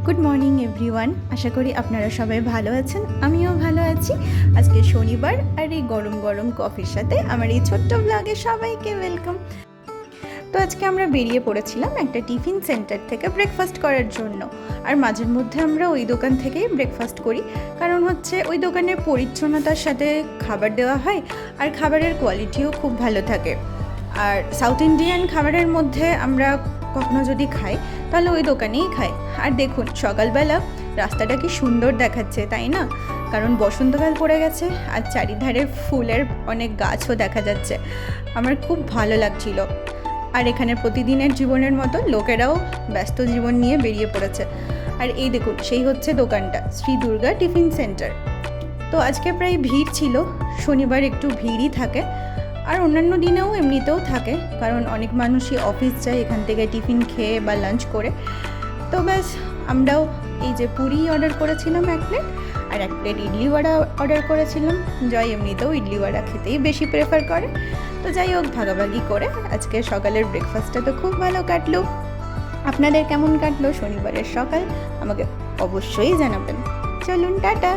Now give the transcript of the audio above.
Good morning everyone, আশা করি আপনারা সবাই ভালো আছেন। আমিও ভালো আছি। আজকে শনিবার, আর এই গরম গরম কফির সাথে আমার এই ছোট্ট ব্লগে সবাইকে ওয়েলকাম। তো আজকে আমরা বেরিয়ে পড়েছিলাম একটা টিফিন সেন্টার থেকে ব্রেকফাস্ট করার জন্য। আর মাঝের মধ্যে আমরা ওই দোকান থেকেই ব্রেকফাস্ট করি, কারণ হচ্ছে ওই দোকানের পরিচ্ছন্নতার সাথে খাবার দেওয়া হয়, আর খাবারের কোয়ালিটিও খুব ভালো থাকে। আর সাউথ ইন্ডিয়ান খাবারের মধ্যে আমরা কখনো যদি খাই তাহলে ওই দোকানেই খাই। আর দেখুন সকালবেলা রাস্তাটা কি সুন্দর দেখাচ্ছে, তাই না? কারণ বসন্তকাল পড়ে গেছে আর চারিধারে ফুলের অনেক গাছও দেখা যাচ্ছে। আমার খুব ভালো লাগছিল। আর এখানে প্রতিদিনের জীবনের মতো লোকেরাও ব্যস্ত জীবন নিয়ে বেরিয়ে পড়েছে। আর এই দেখুন, সেই হচ্ছে দোকানটা, শ্রী দুর্গা টিফিন সেন্টার। তো আজকে প্রায় ভিড় ছিল, শনিবার একটু ভিড়ই থাকে, আর অন্যান্য দিনেও এমনিতেও থাকে, কারণ অনেক মানুষই অফিস যায় এখান থেকে টিফিন খেয়ে বা লাঞ্চ করে। তো ব্যাস, আমরাও এই যে পুরি অর্ডার করেছিলাম 1 প্লেট, আর 1 প্লেট ইডলি বড়া অর্ডার করেছিলাম। জয় এমনিতেও ইডলি বড়া খেতেই বেশি প্রেফার করে। তো যাই হোক, ভাগাভাগি করে আজকে সকালের ব্রেকফাস্টটা তো খুব ভালো কাটলো। আপনাদের কেমন কাটলো শনিবারের সকাল আমাকে অবশ্যই জানাবেন। চলুন, টাটা।